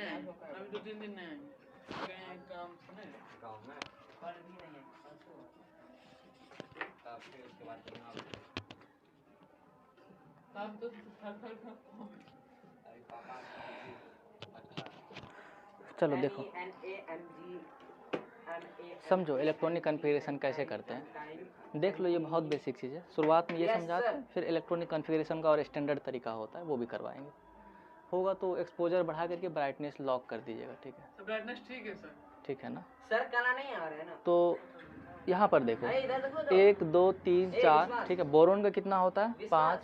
नहीं आए, अभी 2-3 दिन नहीं आएंगे, कहीं काम से नहीं गाँव में पर भी नहीं है। तब फिर उसके बाद तब तो थर अरे पापा अच्छा चलो देखो समझो इलेक्ट्रॉनिक कॉन्फ़िगरेशन कैसे करते हैं। देख लो ये बहुत बेसिक चीज़ है। शुरुआत में ये समझाते हैं, फिर इलेक्ट्रॉनिक कॉन्फ़िगरेशन का और स्टैंडर्ड तरीका होता है वो भी करवाएंगे। होगा तो एक्सपोजर बढ़ा करके ब्राइटनेस लॉक कर दीजिएगा, ठीक है? तो ब्राइटनेस ठीक है सर। ठीक है ना? सर काला नहीं आ रहा है ना। तो यहाँ पर देखो 1 2 3 4, ठीक है। बोरोन का कितना होता है? 5।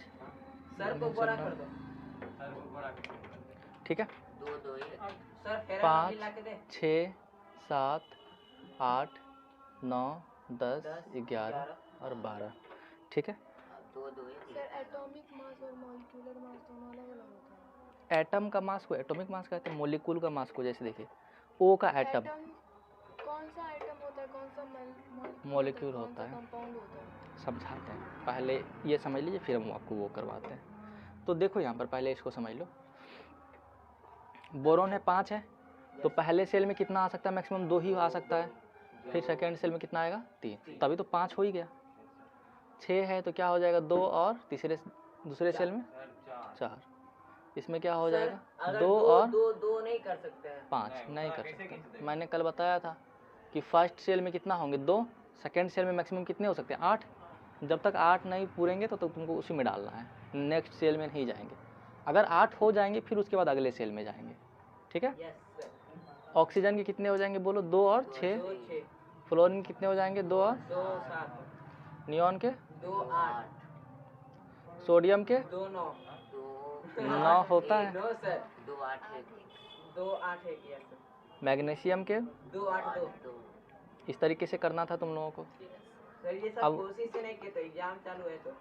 सर को गोरा कर दो। ठीक है। 2 सर 5 6 7 8 9 10 11 और 12, ठीक है। 2 सर एटॉमिक मास और मॉलिक्यूलर मास दोनों अलग अलग होते हैं। एटम का मास को एटॉमिक मास कहते हैं, मोलिक्यूल का मास को जैसे देखिए O का एटम कौन सा एटम होता है, कौन सा मॉलिक्यूल होता है, कंपाउंड होता है? समझाते हैं। पहले ये समझ लीजिए फिर हम आपको वो करवाते हैं। तो देखो यहाँ पर पहले इसको समझ लो। बोरोन है 5 है, तो पहले सेल में कितना आ सकता है? मैक्सिमम 2 ही आ सकता है। फिर सेकेंड सेल में कितना आएगा? 3, तभी तो 5 हो ही गया। 6 है तो क्या हो जाएगा? 2 और दूसरे सेल में 4। इसमें क्या हो जाएगा? 2 और 2 नहीं कर सकते हैं। 5 नहीं कर सकते। मैंने कल बताया था कि फर्स्ट सेल में कितना होंगे? 2। सेकेंड सेल में मैक्सिमम कितने हो सकते हैं? 8। जब तक 8 नहीं पूरेंगे तो तुमको उसी में डालना है, नेक्स्ट सेल में नहीं जाएंगे। अगर 8 हो जाएंगे फिर उसके बाद अगले सेल में जाएंगे, ठीक है। ऑक्सीजन के कितने हो जाएंगे बोलो? 2 और 6। फ्लोरीन कितने हो जाएंगे? 2 और 7। नियॉन के 2 8। सोडियम के 2 9 9 होता है। 9 सर 2 8 है किया सर। मैग्नीशियम के 2 8 2। इस तरीके से करना था तुम लोगों को। सर ये सब अब कोशिश से नहीं किए तो एग्जाम चालू है तो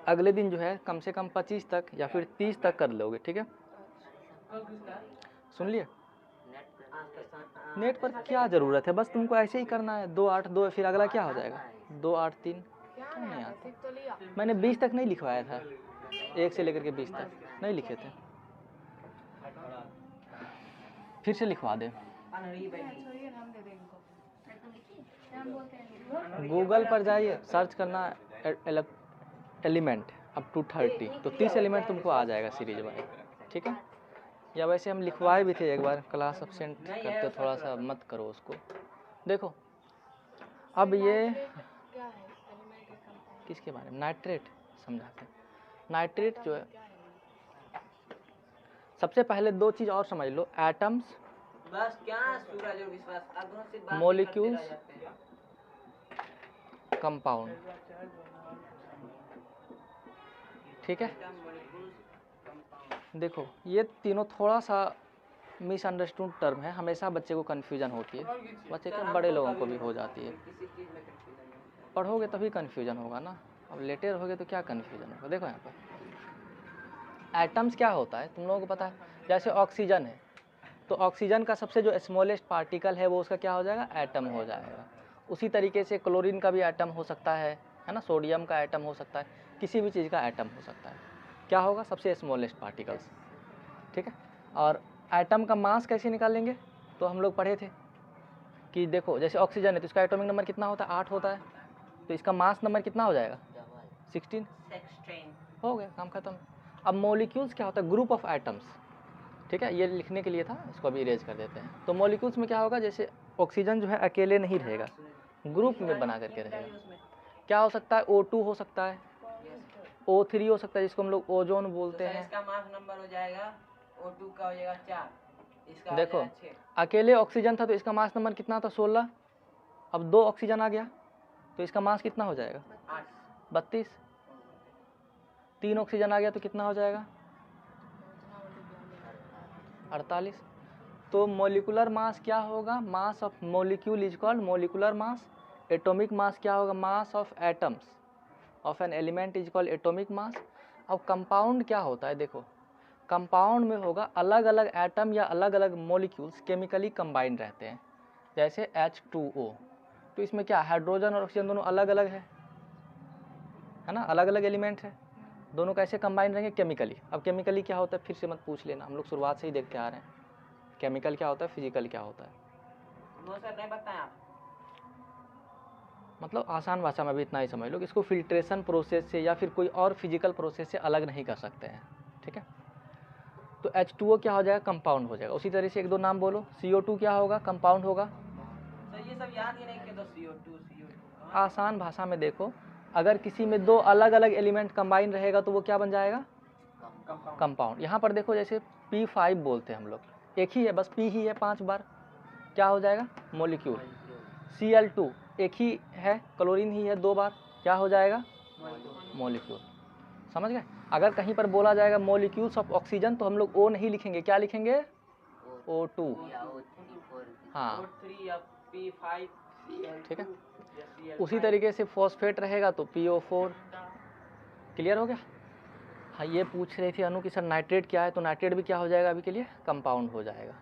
अगले दिन जो है कम से कम 25 तक या फिर 30 तक कर लोगे, ठीक है। सुन लिए? नेट पर क्या ज़रूरत है, बस तुमको ऐसे ही करना है। 2 8 2 फिर अगला क्या हो जाएगा? 2 8 3। क्या नहीं आता? मैंने 20 तक नहीं लिखवाया था, 1 से लेकर के 20 तक नहीं लिखे थे। फिर से लिखवा दे। गूगल पर जाइए, सर्च करना एलिमेंट अप टू 30, तो 30 एलिमेंट तुमको आ जाएगा सीरीज वाइज, ठीक है। या वैसे हम लिखवाए भी थे एक बार, क्लास एब्सेंट करते थोड़ा सा, मत करो उसको। देखो अब ये क्या है एलिमेंट? किसके बारे में? नाइट्रेट समझाते हैं। नाइट्रेट जो है, सबसे पहले 2 चीज़ और समझ लो। एटम्स, बस क्या सूरज और विश्वास अगुन से बात मॉलिक्यूल्स, करते रह जाते हैं। कंपाउंड, ठीक है। देखो ये तीनों थोड़ा सा मिसअंडरस्टूड टर्म है, हमेशा बच्चे को कन्फ्यूजन होती है। बच्चे के बड़े लोगों को भी हो जाती है। किसी चीज में कंफ्यूजन नहीं होता है। पढ़ोगे तभी कन्फ्यूजन होगा ना, अब लेटे रहोगे तो क्या कन्फ्यूजन होगा। देखो यहाँ पर एटम्स क्या होता है तुम लोगों को पता है। जैसे ऑक्सीजन है तो ऑक्सीजन का सबसे जो स्मॉलेस्ट पार्टिकल है वो उसका क्या हो जाएगा? एटम हो जाएगा। उसी तरीके से क्लोरीन का भी एटम हो सकता है ना, सोडियम का एटम हो सकता है, किसी भी चीज़ का एटम हो सकता है। क्या होगा? सबसे स्मॉलेस्ट पार्टिकल्स, ठीक है। और एटम का मास कैसे निकालेंगे? तो हम लोग पढ़े थे कि देखो जैसे ऑक्सीजन है तो इसका एटॉमिक नंबर कितना होता है? 8 होता है। तो इसका मास नंबर कितना हो जाएगा? 16 हो गया, काम खत्म। अब मॉलिक्यूल्स क्या होता है? ग्रुप ऑफ एटम्स, ठीक है। ये लिखने के लिए था, इसको अभी इरेज कर देते हैं। तो मॉलिक्यूल्स में क्या होगा? जैसे ऑक्सीजन जो है अकेले नहीं रहेगा, ग्रुप में बना करके रहेगा। क्या हो सकता है? O2 हो सकता है, O3 हो सकता है जिसको हम लोग ओजोन बोलते हैं। इसका मास नंबर हो जाएगा O2 का हो जाएगा 4, इसका देखो हो जाएगा 6। अकेले ऑक्सीजन था तो इसका मास नंबर कितना था? 16। अब 2 ऑक्सीजन आ गया तो इसका मास कितना हो जाएगा? 8। 32। 3 ऑक्सीजन आ गया तो कितना हो जाएगा? 48। तो मोलिकुलर मास क्या होगा? Mass of molecule is called molecular mass. Atomic mass क्या होगा? Mass of atoms of an element is called atomic mass. अब कंपाउंड क्या होता है? देखो कंपाउंड में होगा अलग अलग एटम या अलग अलग मोलिक्यूल्स केमिकली कंबाइंड रहते हैं। जैसे H2O, तो इसमें क्या हाइड्रोजन और ऑक्सीजन दोनों अलग अलग है ना, अलग अलग एलिमेंट है। दोनों कैसे कंबाइंड रहेंगे? केमिकली। अब केमिकली क्या होता है फिर से मत पूछ लेना, हम लोग शुरुआत से ही देखते आ रहे हैं। केमिकल क्या होता है, फिजिकल क्या होता है। नो सर नहीं बताएं आप। मतलब आसान भाषा में भी इतना ही समझ लो कि इसको फिल्ट्रेशन प्रोसेस से या फिर कोई और फिजिकल प्रोसेस से अलग नहीं कर सकते हैं, ठीक है। तो H2O क्या हो जाएगा, कंपाउंड हो जाएगा। उसी तरह से एक दो नाम बोलो। CO2 क्या होगा, कंपाउंड होगा। सर ये सब याद ही नहीं कि तो CO2 आसान भाषा में देखो, अगर किसी में दो अलग अलग एलिमेंट कंबाइन रहेगा तो वो क्या बन जाएगा, कंपाउंड। यहाँ पर देखो जैसे P5 बोलते हैं हम लोग, एक ही है बस, P ही है 5 बार, क्या हो जाएगा, मोलिक्यूल। Cl2 एक ही है, क्लोरीन ही है 2 बार, क्या हो जाएगा, मोलिक्यूल। समझ गए। अगर कहीं पर बोला जाएगा मोलिक्यूल्स ऑफ ऑक्सीजन तो हम लोग O नहीं लिखेंगे, क्या लिखेंगे, O2। हाँ O3 या P5 ठीक है। उसी तरीके से फॉस्फेट रहेगा तो PO4। क्लियर हो गया। हाँ ये पूछ रही थी अनु कि सर नाइट्रेट क्या है, तो नाइट्रेट भी क्या हो जाएगा अभी के लिए, कंपाउंड हो जाएगा।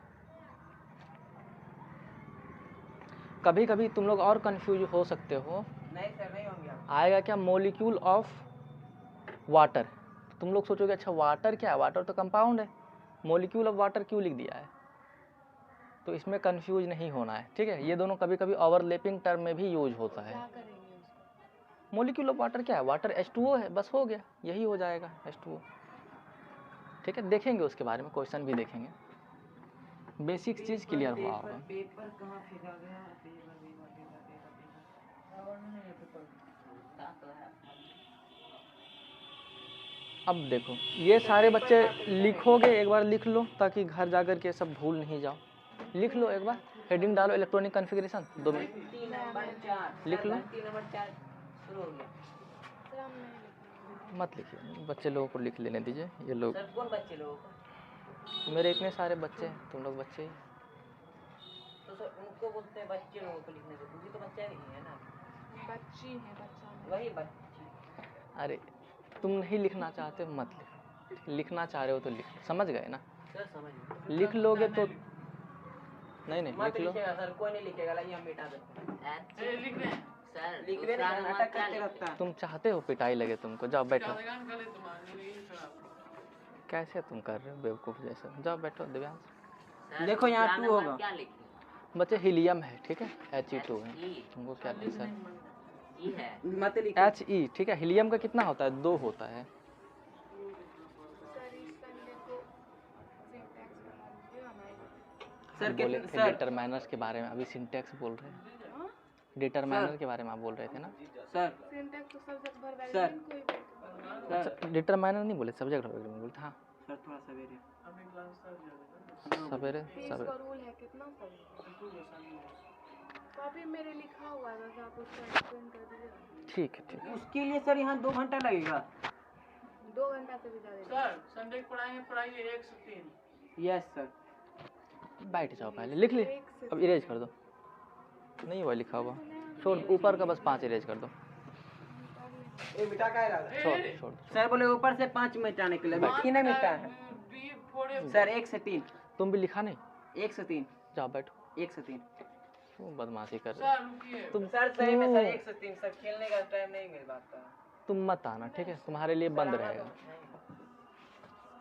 कभी कभी तुम लोग और कंफ्यूज हो सकते हो, नहीं सर नहीं होंगे आप। आएगा क्या, मोलिक्यूल ऑफ वाटर। तुम लोग सोचोगे अच्छा वाटर क्या है, वाटर तो कंपाउंड है, मोलिक्यूल ऑफ वाटर क्यों लिख दिया है। तो इसमें कंफ्यूज नहीं होना है, ठीक है। ये दोनों कभी कभी ओवरलैपिंग टर्म में भी यूज होता है। क्या करेंगे उसको? मोलिक्यूल ऑफ वाटर क्या है, वाटर H2O है, बस हो गया, यही हो जाएगा H2O। ठीक है, देखेंगे उसके बारे में, क्वेश्चन भी देखेंगे। बेसिक चीज़ क्लियर हुआ होगा। पेपर कहाँ फेंका गया, पेपर अब देखो ये सारे बच्चे लिखोगे, एक बार लिख लो ताकि घर जाकर के सब भूल नहीं जाओ। लिख लो एक बार, हेडिंग डालो इलेक्ट्रॉनिक कॉन्फ़िगरेशन 2 मिनट नंबर 4 लिख लो। नंबर 4 शुरू हो गया। सर हम नहीं लिखेंगे। मत लिखिए, बच्चे लोगों को लिख लेने दीजिए। ये लोग सर कौन बच्चे लोगों को? मेरे इतने सारे बच्चे हैं, तुम लोग बच्चे ही। तो सर उनको बोलते हैं बच्चे लोगों को लिखने दो, क्योंकि तो बच्चा नहीं है ना। बच्ची है, बच्चा नहीं। वही बच्ची। अरे तुम नहीं लिखना चाहते हो मत लिखो, लिखना चाह रहे हो तो लिख लो, समझ गए ना। सर समझ गए। लिख लोगे तो नहीं मत लिख लो। लिखेगा सर, कोई नहीं लिखेगा, ये हम मिटा देते हैं। लिख रहे हैं सर लिख रहे हैं, नाटक करते रहता है। तुम चाहते हो पिटाई लगे तुमको, जाओ बैठो। जादगान कर ले तुम्हारे लिए खराब। कैसे तुम कर रहे हो बेवकूफ़ जैसा, जाओ बैठो दिव्यांश। देखो यहाँ 2 होगा। बच्चे हीलियम है, ठीक है, He2 है, तुमको क्या नहीं सर, मत लिखो। He, ठीक है। हीलियम का कितना होता है, 2 होता है। सर इस संडे को सिंटैक्स बना दीजिएगा ना। सर बोले कितने थे सर डिटरमाइनर्स के बारे में, अभी सिंटैक्स बोल रहे हैं। हाँ? डिटरमाइनर के बारे में आप बोल रहे थे ना। सर सिंटैक्स तो सब्जेक्ट भर सर। वैल्यू कोई भी। सर डिटरमाइनर नहीं बोले, सब्जेक्ट में बोलते। हाँ सर थोड़ा सवेरे। अभी क्लास तक जाएगा। सवेरे फीस सवेरे का रूल है कितना सर? कॉपी मेरे लिखा हुआ है, बस आप उसको एक्सप्लेन कर दीजिएगा। ठीक है ठीक है। उसके लिए सर यहाँ 2 घंटा लगेगा। 2 घंटा से भी ज़्यादा। सर संडे को पढ़ाइए 1 से 3। Yes sir. बैठ जाओ पहले, लिख ली। अब इरेज कर दो, नहीं हुआ लिखा हुआ, छोड़ ऊपर का बस 5 इरेज कर दो, ये मिटा का है छोड़ छोड़ दो। सर बोले ऊपर से 5 मिटाने के लिए, बाकी नहीं मिटा है सर। 1 से 3, तुम भी लिखा नहीं, 1 से 3, जाओ बैठो। 1 से 3। तुम बदमाशी कर रहे हो। सर रुकिए। तुम सर सही में सर 1 से 3 सर, खेलने का टाइम नहीं मिल पाता। तुम मत आना, ठीक है, तुम्हारे लिए बंद रहेगा।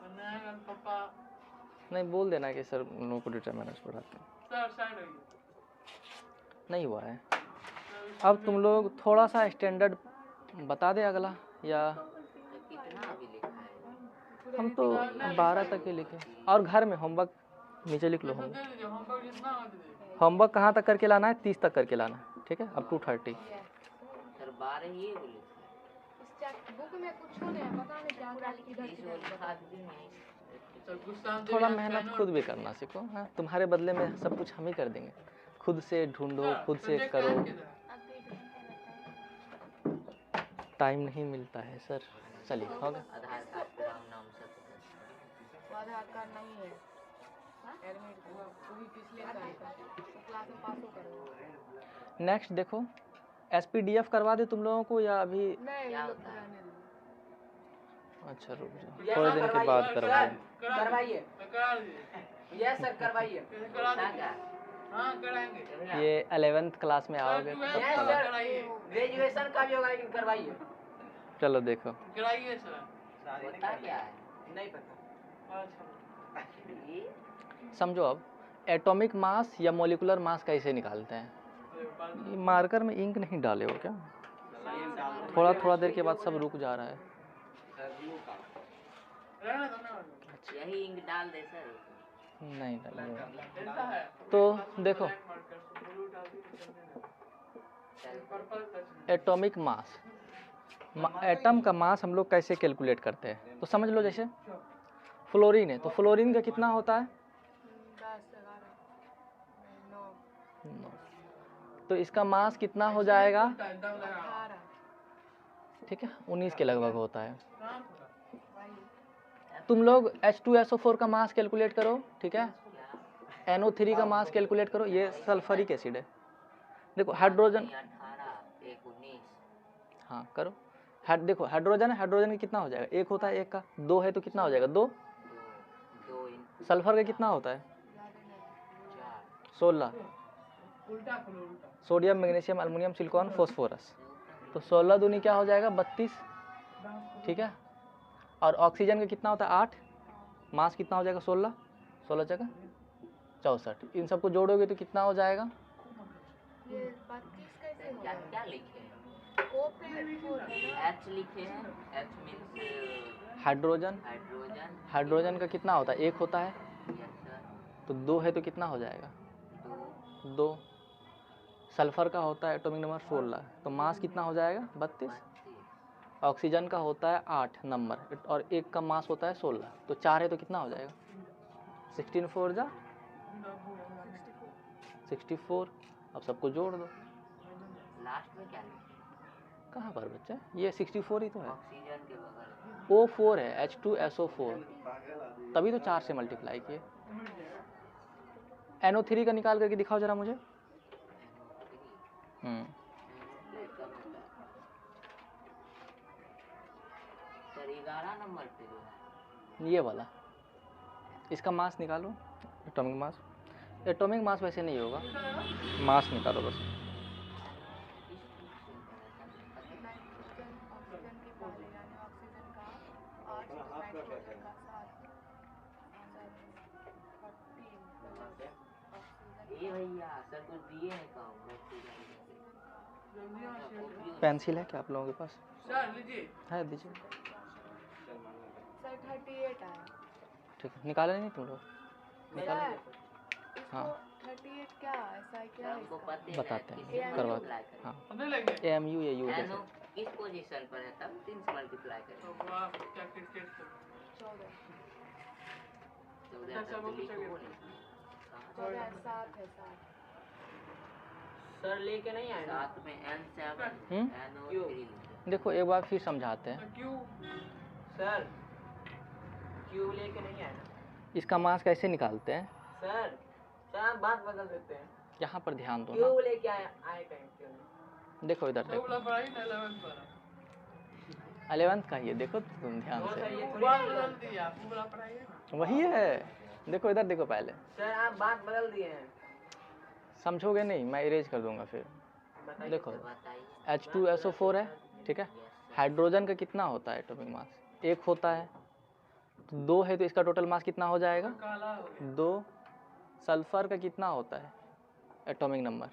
बनाएगा पापा। नहीं बोल देना कि सर उन लोगों को डिटरमाइनर्स पढ़ाते हैं। सर साइड होइए। नहीं हुआ है। अब तुम लोग थोड़ा सा स्टैंडर्ड बता दे अगला, या हम तो 12 तक ही लिखे। और घर में होमवर्क नीचे लिख लो। होमवर्क जितना हो दे दे। होमवर्क कहाँ तक करके लाना है, 30 तक करके लाना है, ठीक है, अप टू 30। सर 12 ही बोले। इस बुक में कुछ नहीं है, पता नहीं क्या क्या किधर किधर। सर गुस्सा थोड़ा मेहनत खुद भी करना सीखो। हाँ तुम्हारे बदले में सब कुछ हम ही कर देंगे, खुद से ढूंढो, खुद से करो। टाइम नहीं मिलता है सर। चलिए होगा। आधार कार्ड पे राम नाम से। आधार कार्ड नहीं है, एडमिट वो भी पिछले साल का, तो क्लास में पास हो कर। नेक्स्ट देखो, SPDF करवा दे तुम लोगों को या अभी? नहीं रहने दो। अच्छा रुक जाओ, थोड़े दिन के बाद करवाएं। करवाइए। करा दीजिए। यस सर करवाइए। कैसे करा दीजिए? हाँ कराएंगे। ये 11th क्लास में आओगे तब यस करा। सर, ग्रेजुएशन का भी होगा लेकिन करवाइए। चलो देखो, कराइए सर। होता क्या है नहीं पता। अच्छा। समझो अब एटॉमिक मास या मोलिकुलर मास कैसे निकालते हैं? ये मार्कर में इंक नहीं डाले हो क्या? थोड़ा थोड़ा देर के बाद सब रुक जा रहा है। रहने दो ना। यही इंक डाल दे सर। नहीं डालेंगे। ऐसा है तो देखो मार्कर ब्लू डाल दी तो चलने लगा। Purple touch atomic mass, atom का मास हम लोग कैसे कैलकुलेट करते हैं? तो समझ लो जैसे फ्लोरीन है तो फ्लोरीन का कितना होता है? 10 11 9 9। तो इसका मास कितना हो जाएगा? एकदम लगा 18 ठीक है, 19 के लगभग होता है। शांत होगा। वही तुम लोग H2SO4 का मास कैलकुलेट करो, ठीक है, NO3 का मास कैलकुलेट करो, ये सल्फरिक एसिड है। देखो हाइड्रोजन, 18 1 19 हाँ करो, देखो हाइड्रोजन है, हाइड्रोजन का कितना हो जाएगा? 1 होता है, 1 का 2 है तो कितना हो जाएगा? 2। 2 सल्फर का कितना होता है? 4 16। उल्टा खोलो उल्टा। Sodium, magnesium, aluminium, silicon, phosphorus, तो 16 दूनी क्या हो जाएगा? 32, ठीक है। और ऑक्सीजन का कितना होता है? 8। मास कितना हो जाएगा? 16, 16 जगह 64। इन सबको जोड़ोगे तो कितना हो जाएगा? ये 32 कैसे हो क्या गया? क्या लिखे हैं? O पे 4 है ना? H लिखे हैं। H means hydrogen, hydrogen. Hydrogen का कितना होता है? 1 होता है, यस सर। तो 2 है तो कितना हो जाएगा? 2 2। सल्फर का होता है एटॉमिक नंबर 16, तो मास कितना हो जाएगा? 32। 32 ऑक्सीजन का होता है 8 नंबर और 1 का मास होता है 16, तो 4 है तो कितना हो जाएगा? 16 4 जा 64। अब सबको जोड़ दो। लास्ट में क्या लिखे? कहाँ पर बच्चे? ये 64 ही तो है। ऑक्सीजन के बगल O4 है, H2SO4, तभी तो 4 से मल्टीप्लाई किए। NO3 का निकाल करके दिखाओ जरा मुझे। सर 11 नंबर पे जो है ये वाला, इसका मास निकालो, एटॉमिक मास। एटॉमिक मास वैसे नहीं होगा, मास निकालो बस। नाइट्रोजन ऑक्सीजन के पहले यानी ऑक्सीजन का 8 नाइट्रोजन का 7 ये भैया सर कुछ दिए हैं काम पेंसिल है क्या आप लोगों के पास? सर लीजिए। है, दीजिए। सर 38 आया। ठीक है, निकाले नहीं तुम लोग? निकालो। सर इसको हाँ। 38 क्या ऐसा है क्या है हमको इसका? पता है बताते हैं, AMU करवा। मल्टीप्लाई करें। हाँ, पता लगे AMU या U एनो जैसे। किस पोजीशन पर है तब 3 से मल्टीप्लाई करें। तो वाह क्या क्रिकेट खेल 14 तो उधर अच्छा, तक वो लिखो पूछेगा। बोले। 14 7 है 7 सर लेके नहीं आए साथ में N7 NO3 देखो एक बार फिर समझाते हैं। क्यों सर क्यूब लेके नहीं आए इसका मास कैसे निकालते हैं? सर हम बात बदल देते हैं। यहाँ पर ध्यान दो ना। क्यूब लेके आए कहीं क्यों? देखो इधर तो देखो, बोला पढ़ाई ना 11th पर 11th का ही है, देखो तुम ध्यान से। बात बदल दिया आपको बोला पढ़ाई है ना। वही है, देखो इधर देखो पहले। सर आप बात बदल दिए हैं। समझोगे नहीं, मैं इरेज कर दूंगा फिर। देखो H2SO4 है, ठीक है। हाइड्रोजन का कितना होता है एटॉमिक मास? 1 होता है, तो 2 है तो इसका टोटल मास कितना हो जाएगा? काला हो गया 2। सल्फर का कितना होता है एटॉमिक नंबर?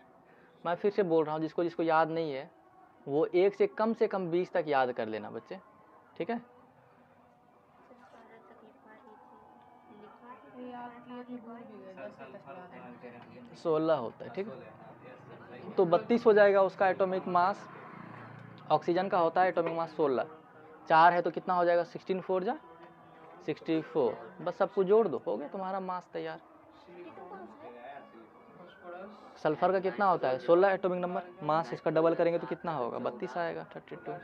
मैं फिर से बोल रहा हूँ, जिसको जिसको याद नहीं है वो 1 से कम 20 तक याद कर लेना बच्चे, ठीक है। ये आप किए थे भूल भी गए 10 तक याद है 16 होता है, ठीक है। तो 32 हो जाएगा उसका एटॉमिक मास। ऑक्सीजन का होता है एटॉमिक मास 16, 4 है तो कितना हो जाएगा? 16 4 जा 64। बस सबको जोड़ दो, हो गया तुम्हारा मास तैयार। फॉस्फोरस सल्फर का कितना होता है? 16 एटॉमिक नंबर, मास इसका डबल करेंगे तो कितना होगा? 32 आएगा, 32।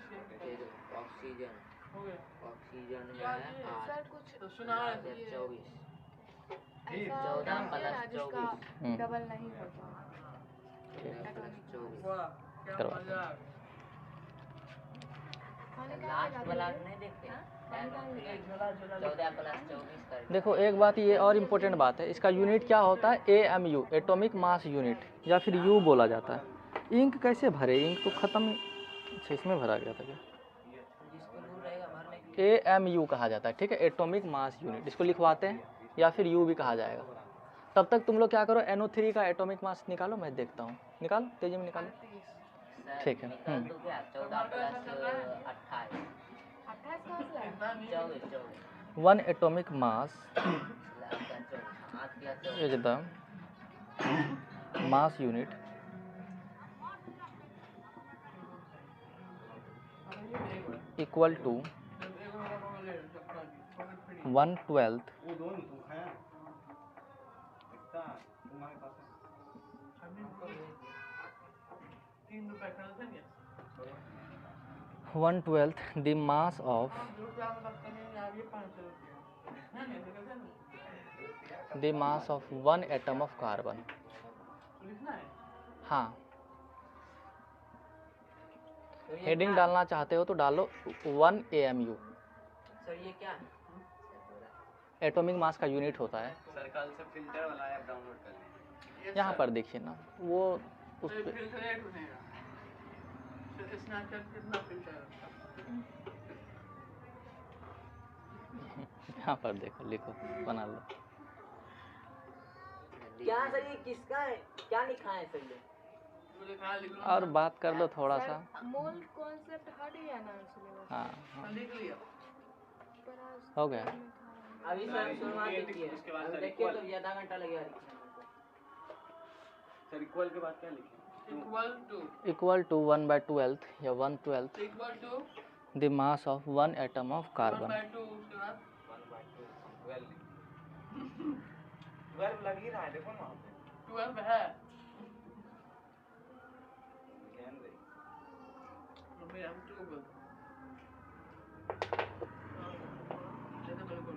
ऑक्सीजन हो गया ऑक्सीजन क्या में ये? 8 सर कुछ तो सुना है ये 24 ऐसा 14 कीजिए ना प्लस जिसका 24 डबल नहीं होता प्लस 24 वाह क्या करवाते हैं। मजाक। खाने का लास्ट वाला नहीं देखते 14 प्लस 24 कर देखो एक बात ये और इम्पोर्टेंट बात है, इसका यूनिट क्या होता है? AMU, एटॉमिक मास यूनिट, या फिर U बोला जाता है। इंक कैसे भरे? इंक तो ख़त्म, अच्छा इसमें भरा गया था क्या? जिसको दूर रहेगा भरने के AMU कहा जाता है, ठीक है, एटॉमिक मास यूनिट। इसको लिखवाते हैं या फिर U भी कहा जाएगा। तब तक तुम लोग क्या करो, NO3 का एटॉमिक मास निकालो, मैं देखता हूँ। निकालो, तेजी में निकालो। सर ठीक है, निकाल दो क्या? 14 प्लस 28 28 कहाँ से लाए? 24 1 एटॉमिक मास आज क्या is the mass unit equal to 1/12 वो दोनों तुम खाया इतना तुम्हारे पास है 3 रुपए खरीदते नहीं 1/12 द मास ऑफ ₹2 लगते हैं यार, ये 500 रुपया नहीं नहीं ऐसे कैसे नहीं? The mass of 1 atom of carbon. तो लिखना है हाँ, हेडिंग डालना चाहते हो तो डालो 1 AMU। सर ये क्या है? एटॉमिक मास का यूनिट होता है। सर कल से फिल्टर वाला ऐप डाउनलोड कर लेंगे। यहाँ पर देखिए ना, वो उस पे फिल्टर ऐड बनेगा। तो स्नैपचैट कितना फिल्टर है? यहाँ पर देखो, लिखो, बना लो। क्या सर ये किसका है? क्या लिखा है सर ये? जो लिखा है लिख लो और बात कर लो थोड़ा सा। मोल कॉन्सेप्ट हट गया ना सिलेबस हाँ, ना, लिख लिया पर आज हो गया। अभी सर शुरुआत कीजिए। उसके बाद अभी सर देखिए equal। तो आधा घंटा लगेगा लिखने में। सर इक्वल के बाद क्या लिखें? इक्वल टू 1/12 या 1/12 equal to the mass of 1 atom of carbon. 1/2 उसके बाद 12 लग ही रहा है, देखो ना वहाँ पे। 12 है ध्यान दे। मम्मी हम 2 बोल जैसे बिल्कुल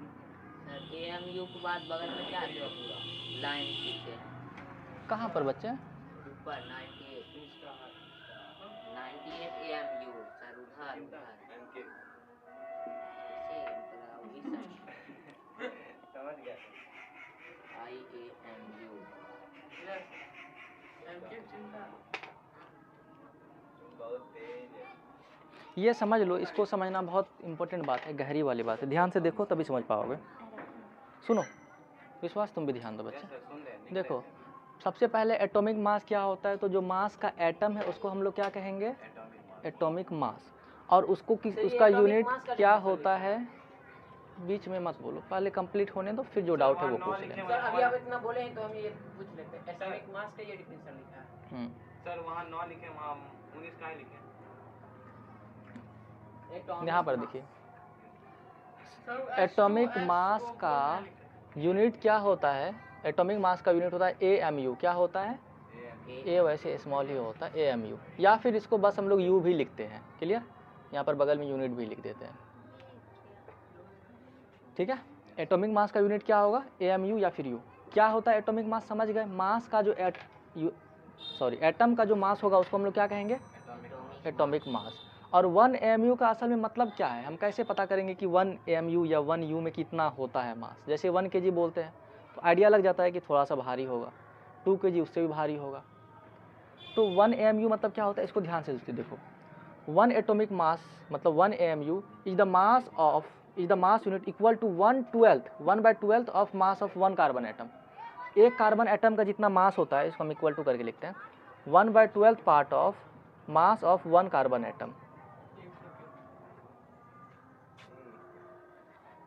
सर AMU के बाद बगल में क्या है पूरा लाइन खींचे कहाँ पर बच्चे? ऊपर 98 AMU सर उधर एनके ऐसे मतलब वही सर समझ गया। IAMU यस एमके चिंता तुम बहुत तेज है। ये समझ लो, इसको समझना बहुत इंपॉर्टेंट बात है, गहरी वाली बात है। ध्यान से देखो तभी समझ पाओगे। सुनो, विश्वास तुम भी ध्यान दो बच्चे। सर सुन ले देखो, सबसे पहले एटॉमिक मास क्या होता है, तो जो मास का एटम है उसको हम लोग क्या कहेंगे? Atomic mass. और उसको किस, तो ये उसका atomic यूनिट mass का क्या definition होता है? बीच में मत बोलो, पहले कंप्लीट होने दो, फिर जो डाउट है वो पूछ लेना। सर अभी आप इतना बोले हैं तो हम ये पूछ लेते हैं एटॉमिक मास का ये डिफिनेशन लिखा है सर वहाँ 9 लिखे, वहाँ 19 का ही लिखे। Atomic यहाँ पर mass। देखिए, सर एटॉमिक मास का यूनिट क्या होता है? एटॉमिक मास का यूनिट होता है AMU। क्या होता है? ए वैसे स्मॉल ही होता है, AMU। या फिर इसको बस हम लोग U भी लिखते हैं। क्लियर? यहाँ पर बगल में यूनिट भी लिख देते हैं। ठीक है, एटॉमिक मास का यूनिट क्या होगा? AMU या फिर U। क्या होता है एटॉमिक मास? समझ गए? मास का जो एटम का जो मास होगा उसको हम लोग क्या कहेंगे? Atomic mass. और 1 AMU का असल में मतलब क्या है? हम कैसे पता करेंगे कि 1 AMU या 1 U में कितना होता है मास? जैसे 1 kg बोलते हैं तो आइडिया लग जाता है कि थोड़ा सा भारी होगा, 2 kg उससे भी भारी होगा। तो 1 AMU मतलब क्या होता है, इसको ध्यान से देखो। 1 एटॉमिक मास मतलब 1 AMU is the mass unit equal to 1/12 of mass of 1 carbon atom. एक कार्बन एटम का जितना मास होता है इसको हम इक्वल टू करके लिखते हैं 1/12 part of mass of 1 carbon atom.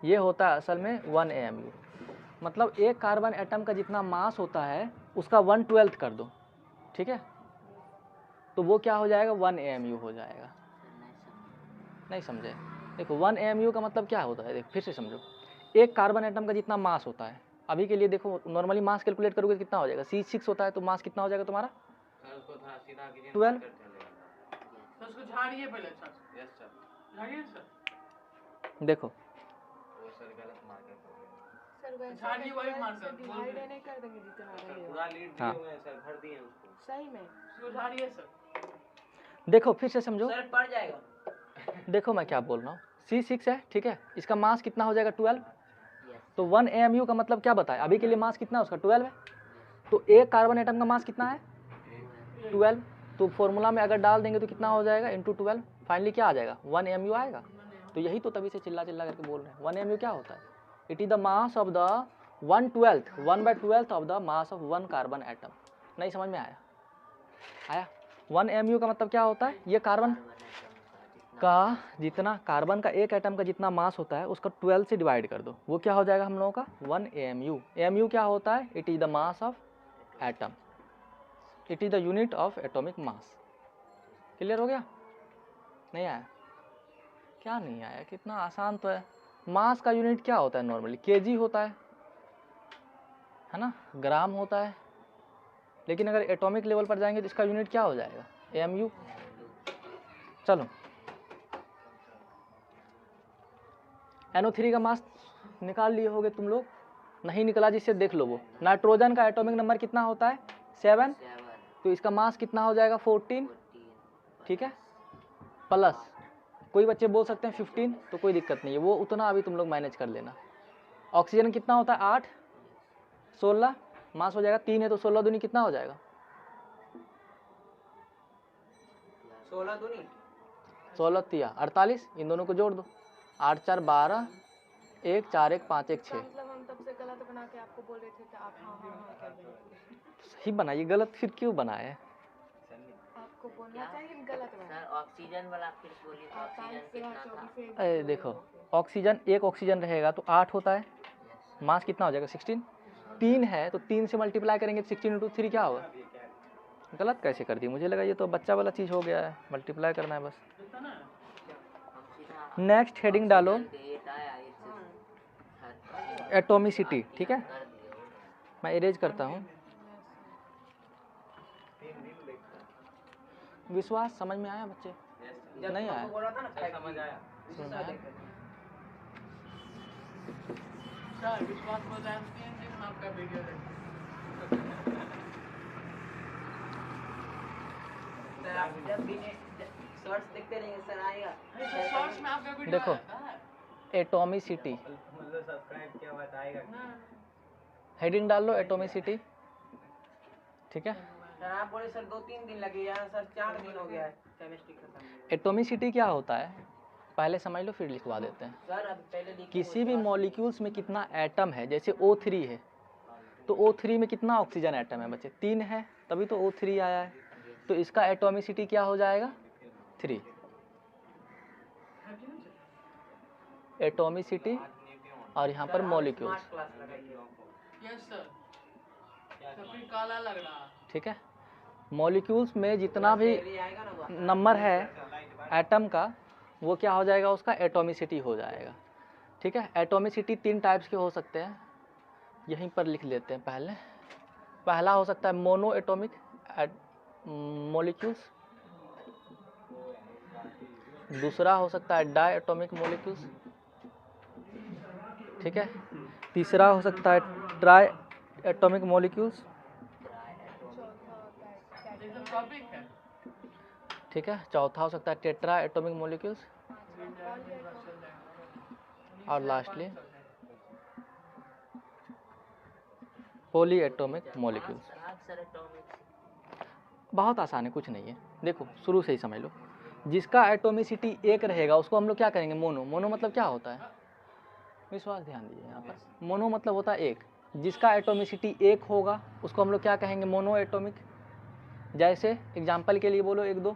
ये होता है असल में 1 AMU। मतलब एक कार्बन एटम का जितना मास होता है उसका 1/12 कर दो, ठीक है, तो वो क्या हो जाएगा? 1 AMU हो जाएगा। नहीं समझे? देखो 1 AMU का मतलब क्या होता है, देखो फिर से समझो। एक कार्बन एटम का जितना मास होता है, अभी के लिए देखो नॉर्मली मास कैलकुलेट करोगे तो कितना हो जाएगा? C6 होता है तो मास कितना हो जाएगा तुम्हारा? सर उसको थोड़ा सीधा कीजिए। 12। तो उसको झाड़िए पहले अच्छा से। Yes sir. झाड़िए सर देखो वो सर गलत मार्कर हो गया। सर वैसे झाड़िए वही मार्कर, बोल डिवाइड रहे। नहीं कर देंगे जितना सर रहेगा पूरा लीड हाँ। दिए हुए हैं सर, भर दिए हैं उसको। सही में उसको झाड़िए सर देखो फिर से समझो, सर पड़ जाएगा देखो मैं क्या बोल रहा हूँ। C6 है, ठीक है, इसका मास कितना हो जाएगा? 12। यस तो 1 AMU का मतलब क्या बताए? अभी के लिए मास कितना है उसका? 12 है। तो एक कार्बन एटम का मास कितना है? 12। तो फॉर्मूला में अगर डाल देंगे तो कितना हो जाएगा? इंटू 12। फाइनली क्या आ जाएगा? 1 AMU आएगा। तो यही तो तभी से चिल्ला चिल्ला करके बोल रहे हैं। 1 AMU क्या होता है? It is the mass of the 1/12 of the mass of 1 carbon atom. नहीं समझ में आया? आया? 1 mu का मतलब क्या होता है? ये कार्बन का जितना, कार्बन का एक एटम का जितना मास होता है उसका 12 से डिवाइड कर दो, वो क्या हो जाएगा हम लोगों का 1 AMU। AMU क्या होता है? It is the mass of atom, it is the unit of atomic mass. Clear हो गया? नहीं आया? क्या नहीं आया? कितना आसान तो है। मास का यूनिट क्या होता है? नॉर्मली केजी होता है ना, ग्राम होता है, लेकिन अगर एटॉमिक लेवल पर जाएंगे तो इसका यूनिट क्या हो जाएगा? AMU। चलो NO3 का मास निकाल लिए होगे तुम लोग, नहीं निकला जिससे देख लो। वो नाइट्रोजन का एटॉमिक नंबर कितना होता है? 7, तो इसका मास कितना हो जाएगा? 14, ठीक है, प्लस कोई बच्चे बोल सकते हैं 15, तो कोई दिक्कत नहीं है, वो उतना अभी तुम लोग मैनेज कर लेना। ऑक्सीजन कितना होता है? 8, 16 मास हो जाएगा, 3 है तो 16 दूनी कितना हो जाएगा? 16 दूनी 16 तिया 48, इन दोनों को जोड़ दो, 8 4 12, 1 4 1 5 1 6। मतलब हम तब से गलत बना के आपको बोल रहे थे कि आप हाँ हाँ हाँ कर दें। सही बनाइए, गलत फिर क्यों बनाए? आपको बोलना चाहिए गलत बना। सर ऑक्सीजन वाला फिर बोलिए, ऑक्सीजन कितना था? अरे देखो, ऑक्सीजन, एक ऑक्सीजन रहेगा तो 8 होता है, मास कितना हो जाएगा? 16। 3 है तो 3 से मल्टीप्लाई करेंगे तो 16 × 3 क्या होगा? गलत कैसे कर दी? मुझे लगा ये तो बच्चा वाला चीज़ हो गया है, मल्टीप्लाई करना है बस। नेक्स्ट हेडिंग डालो एटॉमिसिटी, ठीक है, मैं इरेज करता हूँ। विश्वास समझ में आया बच्चे? नहीं आया? समझ आया। सर विश्वास बोल रहे हैं 3 दिन में आपका वीडियो सर आप जब भी शॉर्ट्स देखते रहेंगे सर आएगा। शॉर्ट्स में आपका वीडियो देखो एटॉमिसिटी, मतलब सब्सक्राइब किया हुआ है तो आएगा। हेडिंग डाल लो एटॉमिसिटी, ठीक है। सर आप बोले सर 2-3 दिन लगेगा, सर 4 दिन हो गया है केमिस्ट्री खत्म। एटॉमिसिटी क्या होता है पहले समझ लो फिर लिखवा देते हैं। सर अब पहले लिखिए। किसी भी मॉलिक्यूल्स में कितना एटम है, जैसे O3 है तो O3 में कितना ऑक्सीजन एटम है बच्चे? 3 है, तभी तो O3 आया है, तो इसका एटॉमिसिटी क्या हो जाएगा? 3। एटॉमिसिटी और यहाँ पर मॉलिक्यूल्स, क्लास लगाइए। यस सर, सफी काला लग रहा। ठीक है। मॉलिक्यूल्स में जितना भी ये आएगा ना वो। नंबर है एटम का वो क्या हो जाएगा? उसका एटॉमिसिटी हो जाएगा, ठीक है। एटॉमिसिटी 3 टाइप्स के हो सकते हैं, यहीं पर लिख लेते हैं पहले। पहला हो सकता है मोनो एटॉमिक मॉलिक्यूल्स, दूसरा हो सकता है डाई एटॉमिक मॉलिक्यूल्स, ठीक है। तीसरा हो सकता है ट्राई एटॉमिक मॉलिक्यूल्स, एकदम टॉपिक है। ठीक है। चौथा हो सकता है टेट्रा एटॉमिक मॉलिक्यूल्स, और lastly poly atomic molecules. Sir atomic बहुत आसान है, कुछ नहीं है। देखो शुरू से ही समझ लो, जिसका एटॉमिसिटी 1 रहेगा उसको हम लोग क्या करेंगे? मोनो। मोनो मतलब क्या होता है? विश्वास ध्यान दीजिए यहाँ पर। मोनो मतलब होता है 1। जिसका एटॉमिसिटी 1 होगा उसको हम लोग क्या कहेंगे? Mono atomic. जैसे एग्जाम्पल के लिए बोलो 1 2,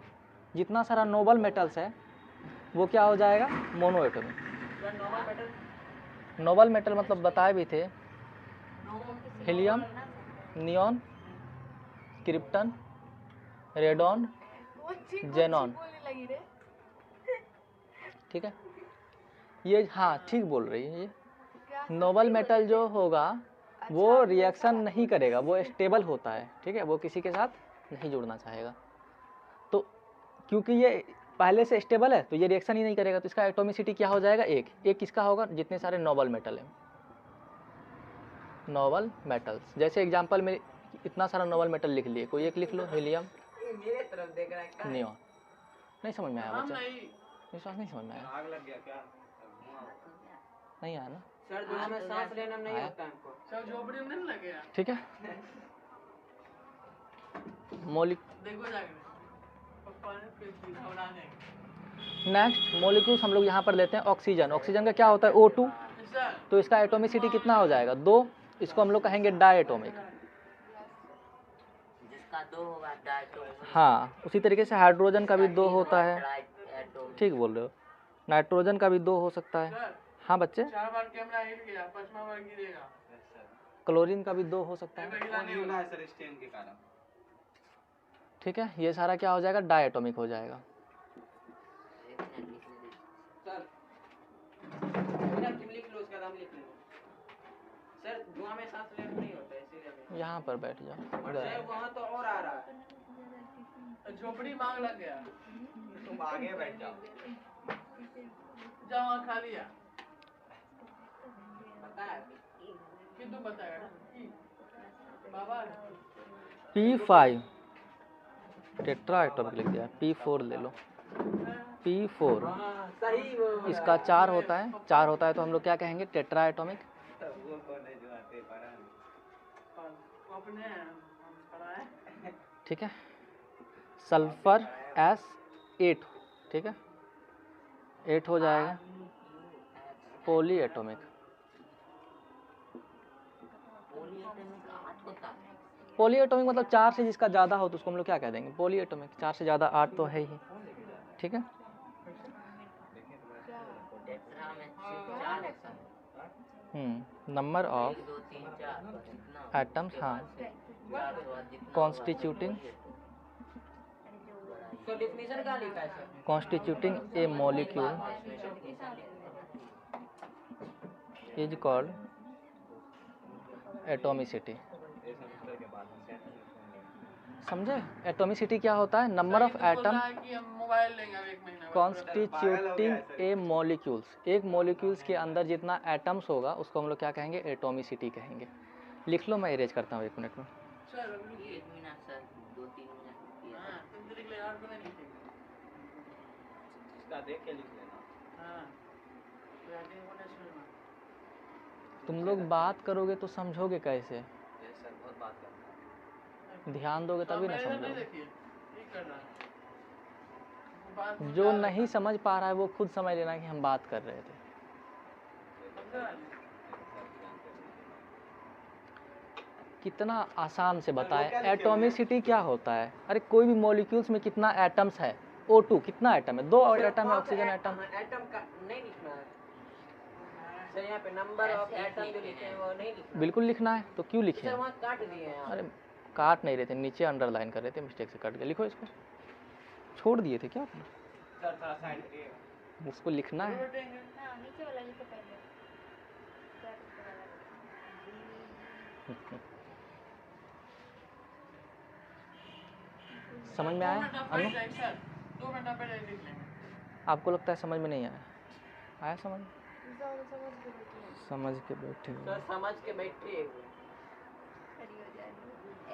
जितना सारा नोबल मेटल्स है वो क्या हो जाएगा? Mono atomic. Sir normal metal. Nobel metal मतलब बताए भी थे, helium, neon, krypton, radon, xenon, बोलने लगी रे। ठीक है। ये हाँ ठीक बोल रही है। ये क्या नोबल मेटल जो होगा वो रिएक्शन नहीं करेगा, वो स्टेबल होता है, ठीक है। वो किसी के साथ नहीं जुड़ना चाहेगा, तो क्योंकि ये पहले से स्टेबल है तो ये रिएक्शन ही नहीं करेगा, तो इसका एटॉमिसिटी क्या हो जाएगा? 1। एक किसका होगा? जितने सारे नोबल मेटल हैं, नोबल मेटल्स। जैसे एग्जांपल में इतना सारा नोबल मेटल लिख लिए, कोई एक लिख लो, हीलियम, मेरे तरफ देख रहा है क्या? नियॉन। नहीं समझ में आया हम बच्चा? नहीं। विश्वास नहीं समझ में आया? आग लग गया क्या? नहीं आया ना? सर दुनिया में सांस लेना नहीं होता हमको। सर झोपड़ी में नहीं लगे यार। ठीक है। मॉलिक देखो जाके पप्पा ने पेट घबरा जाएंगे। नेक्स्ट मॉलिक्यूल्स हम लोग यहाँ पर लेते हैं ऑक्सीजन। ऑक्सीजन का क्या होता है? O2, सर तो इसका एटॉमिसिटी कितना हो जाएगा? 2। इसको हम लोग कहेंगे डायटोमिक। जिसका 2 होगा डायटोमिक। हाँ, उसी तरीके से हाइड्रोजन का भी 2 होता है। ट्राइएटोमिक। ठीक बोल रहे हो। नाइट्रोजन का भी 2 हो सकता है। सर हाँ बच्चे। 4 बार कैमरा हिल गया, 5वां बार गिरेगा। क्लोरीन का भी 2 हो सकता है। हिला नहीं गिरना होगा। है सर स्टेन के कारण। ठीक है, ये सारा क्या हो जाएगा, डायटोमिक हो जाएगा। एक मिनट लिखने दीजिए। सर अगर तुम लिख लो उसका नाम लिख लो। सर धुआं में सांस लेना नहीं होता है इसीलिए। यहाँ पर बैठ जाओ। उधर सर आओ। वहाँ तो और आ रहा है। झोपड़ी मांग लग गया। तुम आगे बैठ जाओ। जहाँ खा लिया। पता है किंतु बताएगा ना। बाबा P5 टेट्रा एटॉमिक लिख दिया। P4 ले लो। P4 सही वो इसका 4 होता है। 4 होता है तो हम लोग क्या कहेंगे, टेट्रा एटॉमिक। वो कौन है जो आते पढ़ा? अपने पढ़ा है। ठीक है। सल्फर S8, ठीक है, 8 हो जाएगा। Poly atomic. पॉलीएटॉमिक 8 होता है। पॉली एटॉमिक मतलब 4 से जिसका ज़्यादा हो तो उसको हम लोग क्या कह देंगे, पॉली एटॉमिक। 4 से ज़्यादा 8 तो है ही। ठीक है। टेट्रा में 4 होता है। नंबर ऑफ 1 2 3 4 जितना एटम्स, हाँ, 4 तो जितना कॉन्स्टिट्यूटिंग तो डेफिनेशन कहाँ लिखा है sir? Constituting A molecule is called atomicity. समझे? एटॉमिसिटी क्या होता है, नंबर ऑफ एटम कि हम मोबाइल लेंगे अब 1 महीना बाद। Constituting A molecules. एक मॉलिक्यूल्स के अंदर जितना एटम्स होगा उसको हम लोग क्या कहेंगे, एटॉमिसिटी कहेंगे। लिख लो, मैं इरेज करता हूँ 1 मिनट में। सर अभी 1 मिनट सर 2 3 मिनट किया। हाँ तुम लिख ले यार, को नहीं लिखेंगे। इसका देख के लिख लेना। हाँ तो आगे होना शुरू। तुम लोग बात करोगे तो समझोगे कैसे, ये सर बहुत बात करता है। ध्यान दोगे तभी ना मेरे नहीं समझोगे। देखिए ये कर रहा है। बात जो समझा नहीं समझ पा रहा है वो खुद समझ लेना कि हम बात कर रहे थे। समझा? कितना आसान से बताए, एटॉमिसिटी क्या होता है। अरे कोई भी मॉलिक्यूल्स में कितना एटम्स है, O2 कितना एटम है, 2 और एटम है, ऑक्सीजन एटम। एटम का नहीं लिखना है सर। यहाँ पे नंबर ऑफ एटम जो लिखे हैं वो नहीं लिखना। बिल्कुल लिखना है, तो क्यों लिखे सर हैं? वहाँ काट दिए हैं आप। अरे काट नहीं रहे थे, नीचे अंडरलाइन कर रहे थे, मिस्टेक से कट गया। लिखो इसको, छोड़ दिए थे क्या आपने? सर थोड़ा साइड करिए। उसको लिखना है। हाँ नीचे वाला लिखो पहले। समझ में आया अनु? 2 मिनट पहले लिख लेंगे। आपको लगता है समझ में नहीं आया? आया समझ? समझ के बैठे हो। सर समझ के बैठिए।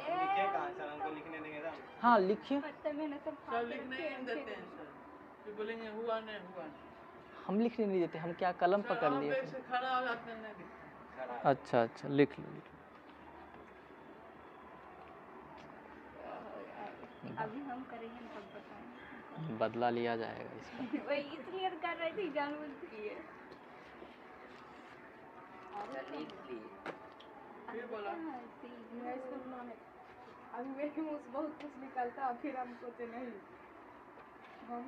लिखे कहाँ सर, हमको लिखने देंगे ना। हाँ लिखिए। सर लिखने ही नहीं देते हैं सर। फिर बोलेंगे हुआ नहीं हुआ नहीं। हम लिखने नहीं देते, हम क्या कलम सर, पकड़ हम लिए पेट थे। से खड़ा हो जाते हैं, नहीं दिखता। अच्छा अच्छा, लिख लो लिख अभी हम करेंगे तब बताएंगे। लो, बदला लिया जाएगा इसका। वही इसलिए कर रही थी, जानबूझ के। सर लिख लिए। फिर बोला अभी मेरे मुँह से बहुत कुछ निकलता, फिर हम सोचे नहीं, हम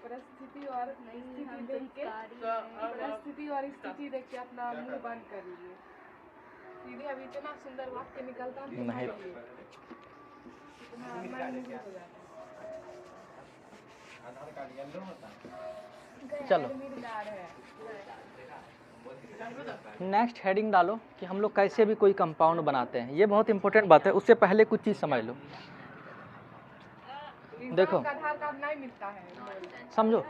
परिस्थिति और स्थिति देख के, परिस्थिति और स्थिति देख के अपना मुंह बंद कर लिए। सीधे अभी इतना सुंदर वाक्य निकलता नहीं। इतना मन मुग्ध हो जाता। आधार कार्ड येलो होता है। चलो एडमिटदार है। नेक्स्ट हेडिंग डालो कि हम लोग कैसे भी कोई कंपाउंड बनाते हैं। ये बहुत इंपॉर्टेंट बात है, उससे पहले कुछ चीज़ समझ लो। देखो इंसान का आधार कार्ड नहीं मिलता है। समझो,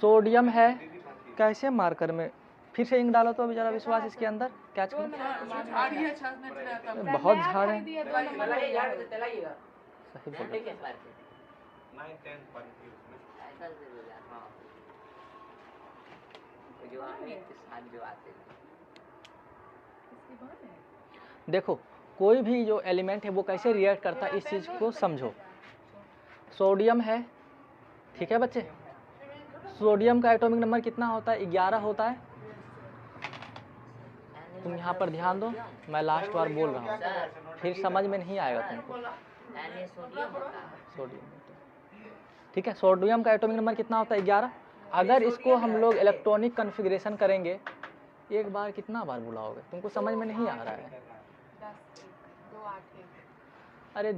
सोडियम है, कैसे मार्कर में फिर से इंक डालो तो अभी जरा विश्वास इसके अंदर कैच करो। झाड़ी है, छाछ नहीं पिलाता। बहुत झाड़ है। चलाइए यार, चलाइएगा। सही बोल देखिए सर 9 10 पढ़ी थी उसमें। ऐसा से बोला। हाँ वो जो हमें के साथ जो आते थे। देखो कोई भी जो एलिमेंट है वो कैसे रिएक्ट करता है, इस चीज़ को समझो। सोडियम है, ठीक है बच्चे, सोडियम का एटॉमिक नंबर कितना होता है, 11 होता है। तुम यहाँ पर ध्यान दो, मैं लास्ट बार बोल रहा हूँ, फिर समझ में नहीं आएगा तुमको। Na सोडियम होता है। सोडियम, ठीक है। सोडियम का एटॉमिक नंबर कितना होता है? 11। अगर इसको हम लोग इलेक्ट्रॉनिक कन्फिग्रेशन करेंगे, एक बार कितना बार बुलाओगे? तुमको समझ में नहीं आ रहा है। 10 2 8 अरे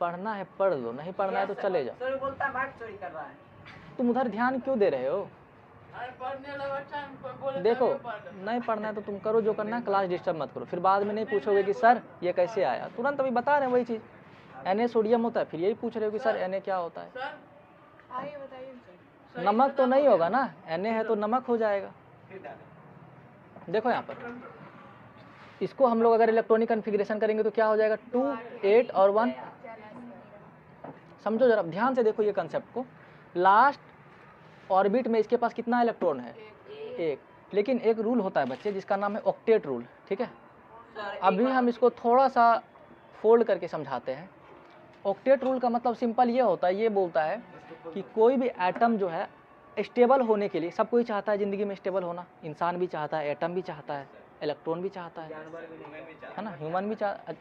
पढ़ना है पढ़ लो, नहीं पढ़ना है तो चले जाओ। सर बोलता है भाग चोरी कर रहा है। तुम उधर ध्यान क्यों दे रहे हो? अरे पढ़ने लगा टाइम पर बोले देखो, तभी पढ़। नहीं पढ़ना है तो तुम करो जो करना है, क्लास डिस्टर्ब मत करो। फिर बाद में नहीं पूछोगे कि सर ये कैसे आया। तुरंत अभी बता रहे हैं वही चीज़, Na सोडियम होता है, फिर यही पूछ रहे हो कि सर Na क्या होता है। सर आइए बताइए सर। नमक तो नहीं होगा ना, Na है तो नमक हो जाएगा। देखो यहाँ पर, इसको हम लोग अगर इलेक्ट्रॉनिक कन्फिग्रेशन करेंगे तो क्या हो जाएगा? 2 8 और 1। समझो जरा ध्यान से, देखो ये कंसेप्ट को। लास्ट ऑर्बिट में इसके पास कितना इलेक्ट्रॉन है? 1। लेकिन एक रूल होता है बच्चे जिसका नाम है ऑक्टेट रूल, ठीक है। अभी हम इसको थोड़ा सा फोल्ड करके समझाते हैं। ऑक्टेट रूल का मतलब सिंपल ये होता है, ये बोलता है कि कोई भी एटम जो है स्टेबल होने के लिए, सब कोई चाहता है ज़िंदगी में स्टेबल होना। इंसान भी चाहता है, एटम भी चाहता है, इलेक्ट्रॉन भी चाहता है ना, ह्यूमन भी चाहता।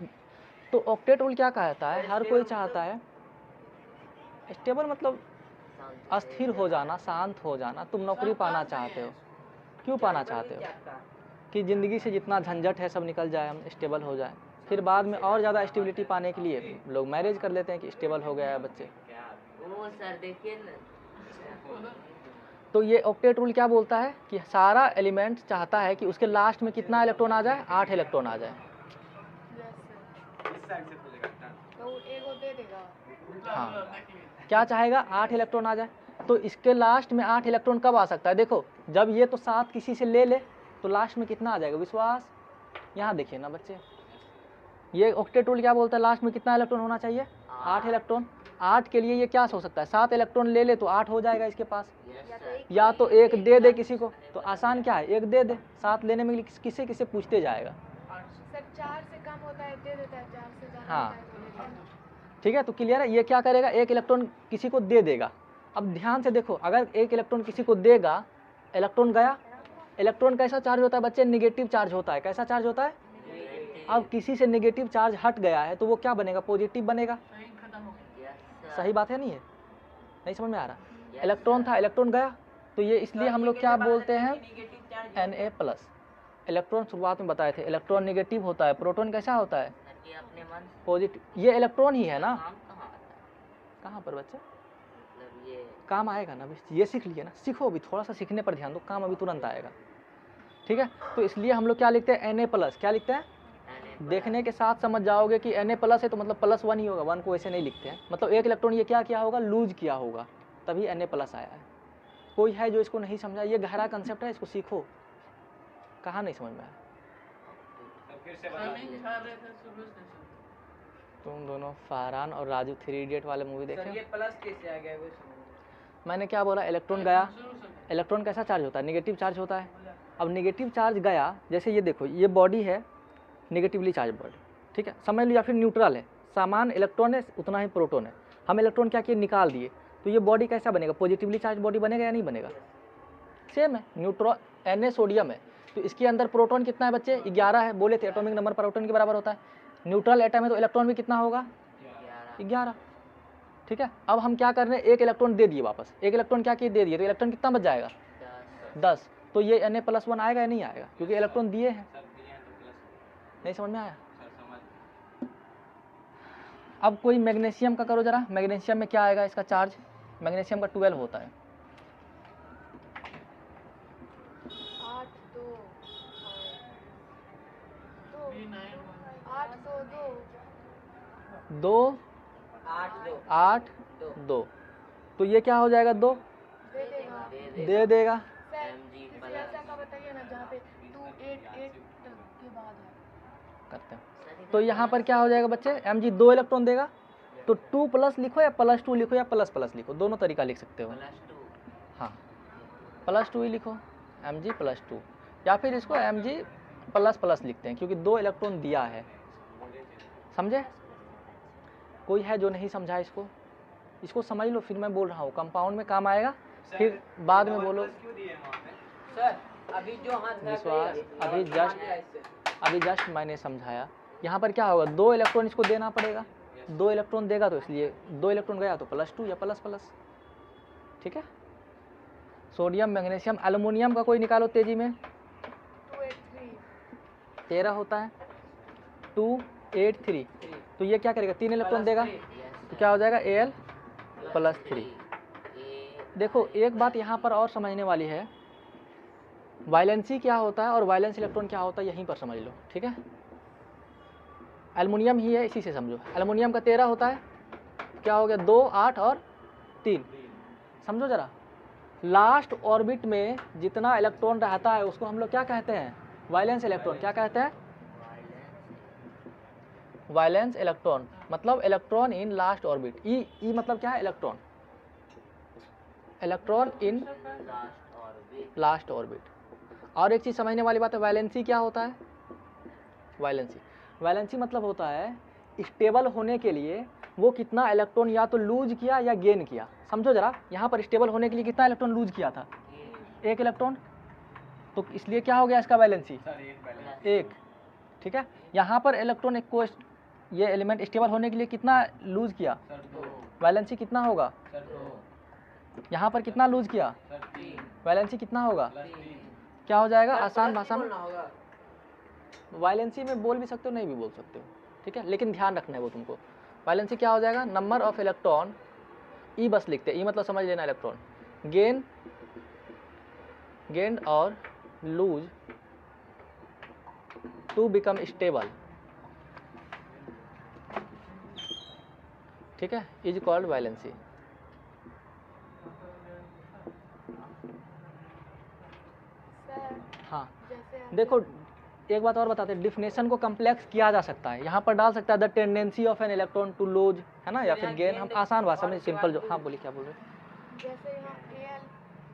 तो ऑक्टेट रूल क्या कहता है? हर कोई चाहता है स्टेबल, मतलब अस्थिर हो जाना, शांत हो जाना। तुम नौकरी पाना चाहते हो, क्यों पाना चाहते हो? कि ज़िंदगी से जितना झंझट है सब निकल जाए, हम स्टेबल हो जाए। फिर बाद में और ज़्यादा स्टेबिलिटी पाने के लिए लोग मैरिज कर लेते हैं कि स्टेबल हो गया है बच्चे। वो सर देखिए ना। तो ये ऑक्टेट रूल क्या बोलता है कि सारा एलिमेंट चाहता है कि उसके लास्ट में कितना इलेक्ट्रॉन आ जाए? 8 इलेक्ट्रॉन आ जाए। तो एगो दे देगा। हाँ, क्या चाहेगा? 8 इलेक्ट्रॉन आ जाए। तो इसके लास्ट में 8 इलेक्ट्रॉन कब आ सकता है? देखो, जब ये तो 7 किसी से ले ले तो लास्ट में कितना आ जाएगा? विश्वास, यहाँ देखिए ना बच्चे, ये ऑक्टेट रूल क्या बोलता है? लास्ट में कितना इलेक्ट्रॉन होना चाहिए? 8 इलेक्ट्रॉन। 8 के लिए ये क्या हो सकता है? 7 इलेक्ट्रॉन ले ले तो 8 हो जाएगा इसके पास। या तो एक दे दे किसी को, तो आसान क्या है, एक दे दे। 7 लेने में किसे किसे पूछते जाएगा। सर 4 से कम होता है दे देता है, 4 से ज़्यादा हाँ। होता है तो ले लेता है। ठीक है, तो क्लियर है। ये क्या करेगा? एक इलेक्ट्रॉन किसी को दे देगा। अब ध्यान से देखो, अगर एक इलेक्ट्रॉन किसी को देगा, इलेक्ट्रॉन गया। इलेक्ट्रॉन कैसा चार्ज होता है बच्चे? निगेटिव चार्ज होता है। कैसा चार्ज होता है? अब किसी से निगेटिव चार्ज हट गया है तो वो क्या बनेगा? पॉजिटिव बनेगा। सही खत्म हो गया। सही बात है, नहीं है? नहीं समझ में आ रहा? इलेक्ट्रॉन था, इलेक्ट्रॉन गया, तो ये इसलिए हम लोग क्या बोलते हैं? Na+। इलेक्ट्रॉन शुरुआत में बताए थे, इलेक्ट्रॉन निगेटिव होता है, प्रोटॉन कैसा होता है? अपने मन पॉजिटिव। ये इलेक्ट्रॉन ही है ना? काम कहाँ आता है? कहाँ पर बच्चे? मतलब ये काम आएगा ना, अभी ये सीख लिए ना, सीखो अभी, थोड़ा सा सीखने पर ध्यान दो, काम अभी तुरंत आएगा। ठीक है, तो इसलिए हम लोग क्या लिखते हैं? Na+। क्या लिखते हैं? देखने के साथ समझ जाओगे कि Na+ है तो मतलब +1 ही होगा, 1 को ऐसे नहीं लिखते हैं। मतलब एक इलेक्ट्रॉन ये क्या किया होगा? लूज किया होगा, तभी Na+ आया है। कोई है जो इसको नहीं समझा? ये गहरा कंसेप्ट है, इसको सीखो। कहाँ नहीं समझ में आया? रनिंग खा रहे थे सुबह से। तुम दोनों फरहान और राजू 3 इडियट वाले मूवी सर देखे? ये प्लस कैसे आ गया वो समझ। मैंने क्या बोला? इलेक्ट्रॉन गया। शुरू से इलेक्ट्रॉन कैसा चार्ज होता है? निगेटिव चार्ज होता है। अब निगेटिव चार्ज गया, जैसे ये देखो, ये बॉडी है निगेटिवली चार्ज बॉडी, ठीक है, समझ लो, या फिर न्यूट्रल है। समान इलेक्ट्रॉन है, उतना ही प्रोटॉन है। हम इलेक्ट्रॉन क्या किए? निकाल दिए, तो ये बॉडी कैसा बनेगा? पॉजिटिवली चार्ज बॉडी बनेगा या नहीं बनेगा? सेम है, न्यूट्रॉन Na सोडियम है, तो इसके अंदर प्रोटॉन कितना है बच्चे? 11 है। बोले थे एटॉमिक नंबर प्रोटॉन के बराबर होता है। न्यूट्रल एटम है तो इलेक्ट्रॉन भी कितना होगा? 11। ठीक है, अब हम क्या कर रहे हैं? एक इलेक्ट्रॉन दे दिए वापस। एक इलेक्ट्रॉन क्या किए? दे दिए, तो इलेक्ट्रॉन कितना बच जाएगा? 10। तो ये Na+1 आएगा या नहीं आएगा? क्योंकि इलेक्ट्रॉन दिए हैं। नहीं समझ में आया? अब कोई मैग्नीशियम का करो जरा। मैग्नीशियम में क्या आएगा इसका चार्ज? मैग्नीशियम का 12 होता है। 8 2 8 2 2 8 2, तो ये क्या हो जाएगा? 2 दे देगा। दे देगा। सर इसी ऐसा का बताइए ना जहाँ पे 2 8 8 के बाद है। करते हैं, तो यहाँ पर क्या हो जाएगा बच्चे? Mg 2 इलेक्ट्रॉन देगा, तो 2+ लिखो या +2 लिखो या ++ लिखो, दोनों तरीका लिख सकते हो। हाँ, +2 ही लिखो, Mg +2, या फिर इसको Mg++ लिखते हैं क्योंकि 2 इलेक्ट्रॉन दिया है। समझे? कोई है जो नहीं समझा इसको? इसको समझ लो, फिर मैं बोल रहा हूँ, कंपाउंड में काम आएगा, फिर बाद में बोलो। सर अभी जो हाथ विश्वास, अभी जस्ट अभी जस्ट मैंने समझाया। यहाँ पर क्या होगा, 2 इलेक्ट्रॉन इसको देना पड़ेगा, 2 इलेक्ट्रॉन देगा तो इसलिए 2 इलेक्ट्रॉन गया तो +2 या ++। ठीक है। सोडियम, मैग्नीशियम, एल्युमिनियम का कोई निकालो तेजी में। 283 13 होता है, 283। तो ये क्या करेगा, 3 इलेक्ट्रॉन देगा तो क्या हो जाएगा Al+3। देखो एक बात यहाँ पर और समझने वाली है, वायलेंसी क्या होता है और वायलेंस इलेक्ट्रॉन क्या होता है यहीं पर समझ लो। ठीक है। एल्युमिनियम ही है, इसी से समझो। एल्युमिनियम का 13 होता है, क्या हो गया 2, 8 और 3। समझो जरा, लास्ट ऑर्बिट में जितना इलेक्ट्रॉन रहता है उसको हम लोग क्या कहते हैं, वायलेंस इलेक्ट्रॉन। क्या कहते हैं, वायलेंस इलेक्ट्रॉन, मतलब इलेक्ट्रॉन इन लास्ट ऑर्बिट। ई मतलब क्या है, electron, electron in last orbit. और एक चीज़ समझने वाली बात है, वैलेंसी क्या होता है, वैलेंसी मतलब होता है स्टेबल होने के लिए वो कितना इलेक्ट्रॉन या तो लूज किया या गेन किया। समझो जरा, यहाँ पर स्टेबल होने के लिए कितना इलेक्ट्रॉन लूज किया था, 1 इलेक्ट्रॉन, तो इसलिए क्या हो गया इसका वैलेंसी 1। ठीक है। यहाँ पर इलेक्ट्रॉन एक को ये एलिमेंट स्टेबल होने के लिए कितना लूज किया, वैलेंसी कितना होगा, यहाँ पर कितना लूज किया, वैलेंसी कितना होगा, क्या हो जाएगा, आसान भाषा में वायलेंसी में बोल भी सकते हो, नहीं भी बोल सकते हो। ठीक है, लेकिन ध्यान रखना है वो तुमको। वायलेंसी क्या हो जाएगा, नंबर ऑफ इलेक्ट्रॉन, ई बस लिखते हैं, ई मतलब समझ लेना इलेक्ट्रॉन, गेन और लूज टू बिकम स्टेबल। ठीक है, इज कॉल्ड वायलेंसी। हाँ देखो एक बात और बताते हैं, डिफिनेशन को कम्प्लेक्स किया जा सकता है। यहाँ पर डाल सकता है the tendency of an electron to lose, है ना, या फिर गेन। हम आसान भाषा में सिंपल जो, हाँ बोलिए क्या बोल रहे हैं। जैसे यहाँ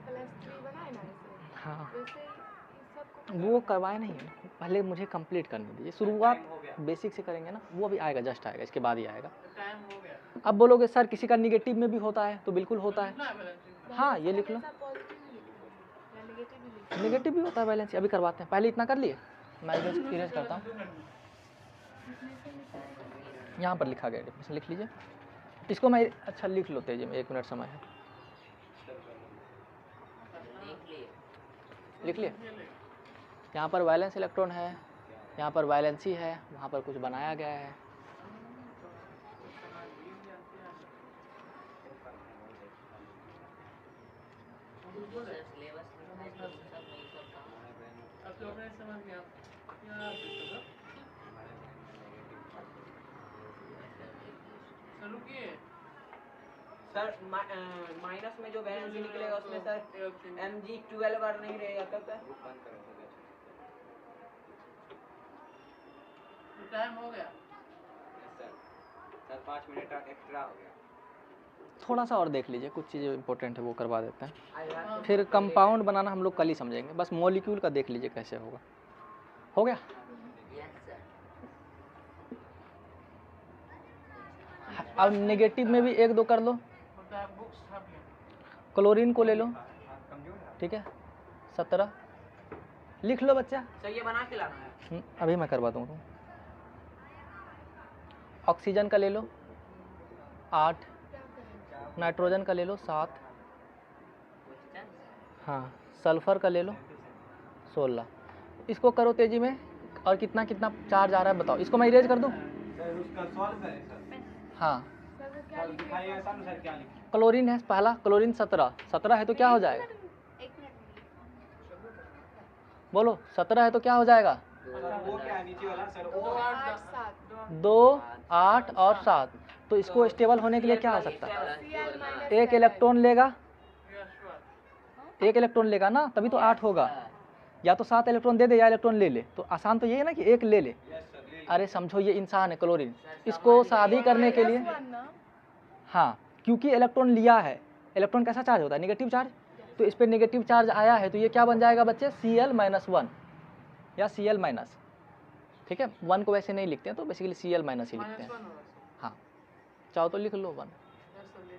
Al+3 बनाए ना इसे, हाँ वैसे इस सबको वो करवाए नहीं, पहले मुझे कंप्लीट करने दीजिए। शुरुआत बेसिक से करेंगे ना, वो अभी आएगा, जस्ट आएगा, इसके बाद ही आएगा। टाइम हो गया अब बोलोगे सर किसी का निगेटिव में भी होता है, तो बिल्कुल होता है। ना वैलेंसी। हाँ ये लिख लो, पॉजिटिव भी लिखो या नेगेटिव भी लिखो। निगेटिव भी होता है वैलेंसी। अभी करवाते हैं, पहले इतना कर लिए, मैं इरेज करता हूँ। यहाँ पर लिखा गया, डिफिनेशन लिख लीजिए इसको। मैं अच्छा लिख लो तेजी में, 1 मिनट समय है, लिख लिए। यहाँ पर वैलेंस इलेक्ट्रॉन है, यहाँ पर वैलेंसी है, वहाँ पर कुछ बनाया गया है। अब तो अपने समझ गया क्या दिक्कत है। चालू किए सर माइनस में जो वैलेंसी निकलेगा उसमें सर Mg12 अगर नहीं रहेगा तब सर टाइम हो गया। सर 5 मिनट एक्स्ट्रा हो गया। थोड़ा सा और देख लीजिए, कुछ चीज़ें इंपॉर्टेंट है वो करवा देते हैं। फिर कंपाउंड बनाना हम लोग कल ही समझेंगे, बस मॉलिक्यूल का देख लीजिए कैसे होगा। हो गया। अब नेगेटिव में भी 1-2 कर लो। होता है बुक्स छाप ले। क्लोरीन को ले लो, ठीक है, 17 लिख लो बच्चा। सर ये बना के लाना है। अभी मैं करवा दूँगा। ऑक्सीजन का ले लो 8, नाइट्रोजन का ले लो 7, हाँ सल्फर का ले लो 16। इसको करो तेजी में, और कितना कितना चार्ज आ रहा है बताओ। इसको मैं इरेज कर दूँ। सर उसका सॉल्व करें सर। हाँ सर वो क्या सर दिखाइए सर सर क्या लिखा। क्लोरीन है पहला, क्लोरीन 17 है तो क्या हो जाएगा, 1 मिनट बोलो 17 है तो क्या हो जाएगा, सर वो क्या है नीचे वाला सर 2 वो 8 7 2, 8 और 7। तो इसको स्टेबल होने के लिए क्या हो सकता है, Cl- एक इलेक्ट्रॉन लेगा, यस श्योर। एक इलेक्ट्रॉन लेगा ना, तभी तो 8 होगा। या तो 7 इलेक्ट्रॉन दे दे या इलेक्ट्रॉन ले ले, तो आसान तो ये है ना कि एक ले ले। यस सर ले अरे समझो ये इंसान है क्लोरीन, इसको शादी करने के लिए, +1 ना हाँ क्योंकि इलेक्ट्रॉन लिया है, इलेक्ट्रॉन कैसा चार्ज होता है, नेगेटिव चार्ज, तो इस पर नेगेटिव चार्ज आया है तो ये क्या बन जाएगा बच्चे, Cl-1 या Cl-। ठीक है, 1 को वैसे नहीं लिखते हैं तो बेसिकली Cl- ही लिखते हैं। -1 होगा। हाँ चाहो तो लिख लो 1। यस सर ले।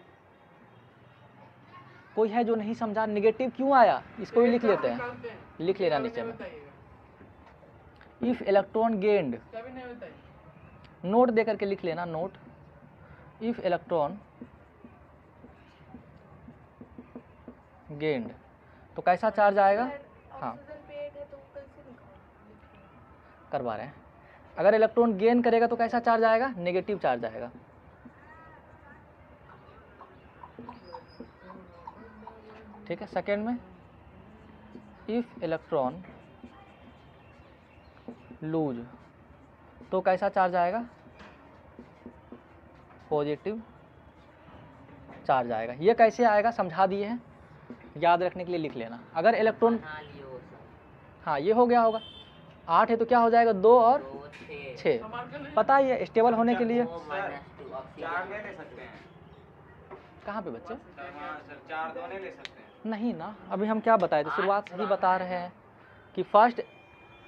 कोई है जो नहीं समझा नेगेटिव क्यों आया, इसको भी लिख लेते हैं, निकालते हैं। लिख लेना नीचे में। बताइएगा। इफ इलेक्ट्रॉन गेंड, कभी नहीं होता है। नोट दे करके लिख लेना, नोट, इफ इलेक्ट्रॉन गेंड, तो कैसा चार्ज आएगा? हाँ ऑक्सीजन पे 8 है तो कैसे लिखा? करवा रहे हैं। अगर इलेक्ट्रॉन गेन करेगा तो कैसा चार्ज आएगा? नेगेटिव चार्ज आएगा। ठीक है। सेकेंड में, इफ इलेक्ट्रॉन लूज, तो कैसा चार्ज आएगा? पॉजिटिव चार्ज आएगा। ये कैसे आएगा समझा दिए हैं, याद रखने के लिए लिख लेना। अगर इलेक्ट्रॉन, बना लियो सर। हाँ ये हो गया होगा, 8 है तो क्या हो जाएगा? 2 और 2 6 6। संभाल कर ले। पता ही है स्टेबल होने के लिए। 2 -2 चार ऑक्सीजन। नहीं ले सकते हैं कहाँ पे बच्चे? हाँ सर, चार दो नहीं ले सकते हैं। नहीं ना, अभी हम क्या बताए थे, शुरुआत से ही बता रहे हैं कि फर्स्ट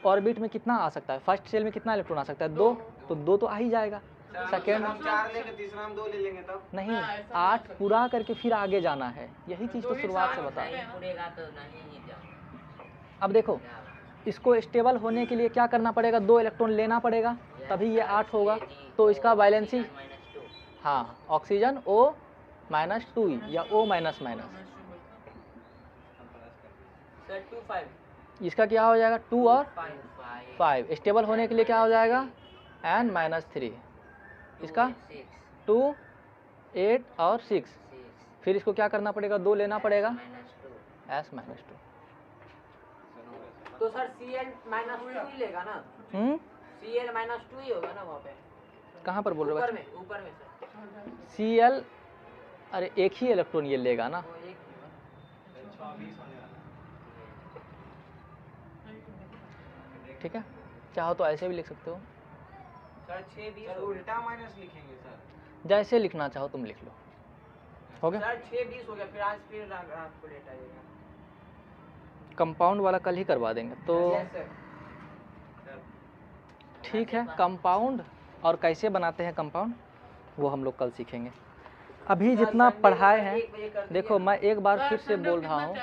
ऑर्बिट में कितना आ सकता है, फर्स्ट सेल में कितना इलेक्ट्रॉन आ सकता है? 2, तो 2 तो आ ही जाएगा। सेकेंड हम 4 लेके तीसरा हम 2 ले लेंगे तब। नहीं, हाँ, ऐसा 8 पूरा करके फिर आगे जाना है, यही चीज़ तो ही शुरुआत से साल बता। नहीं पूरेगा तो नहीं ही जाओ। अब देखो, इसको स्टेबल होने के लिए क्या करना पड़ेगा? 2 इलेक्ट्रॉन लेना पड़ेगा, तभी ये 8 होगा। तो इसका वैलेंसी, -2 हाँ ऑक्सीजन O -2 या O माइनस। सर 2 5 इसका क्या हो जाएगा? 2 और 5 5। स्टेबल होने के लिए क्या हो जाएगा? N-3। इसका 6 2 8 और 6। 6 फिर इसको क्या करना पड़ेगा? 2 लेना पड़ेगा, -2 S-2। तो सर Cl -2 ही लेगा ना? Cl -2 ही होगा ना वहाँ पे? कहाँ पर बोल रहे हो ऊपर बच्चे? में, ऊपर में सर। Cl, अरे एक ही इलेक्ट्रॉन ये लेगा ना। वो एक 26 होने वाला। ठीक है, चाहो तो ऐसे भी लिख सकते हो, सर 6 20 सर हो गया। उल्टा माइनस लिखेंगे सर। जैसे लिखना चाहो तुम लिख लो। हो गया। सर 6 20 हो गया, फिर आज फिर आपको लेट आएगा। कंपाउंड वाला कल ही करवा देंगे तो यस सर। ठीक है। कंपाउंड और कैसे बनाते हैं कंपाउंड वो हम लोग कल सीखेंगे। अभी जितना पढ़ाए हैं, देखो मैं एक बार फिर से बोल रहा हूँ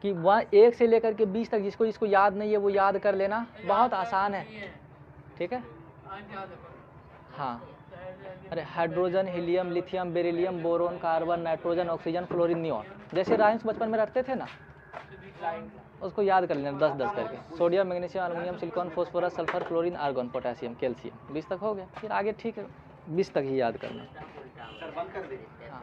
कि वह 1 से लेकर के 20 तक जिसको जिसको याद नहीं है वो याद कर लेना, बहुत आसान है। ठीक है, हाँ। अरे hydrogen, helium, lithium, beryllium, boron, carbon, nitrogen, oxygen, fluorine, neon, जैसे राइम्स बचपन में रटते थे ना, उसको याद कर लेना 10-10 करके। Sodium, magnesium, aluminium, silicon, phosphorus, sulphur, chlorine, argon, potassium, calcium, 20 तक हो गया। फिर आगे ठीक है 20 तक ही याद करना। सर बंद कर दे। हाँ।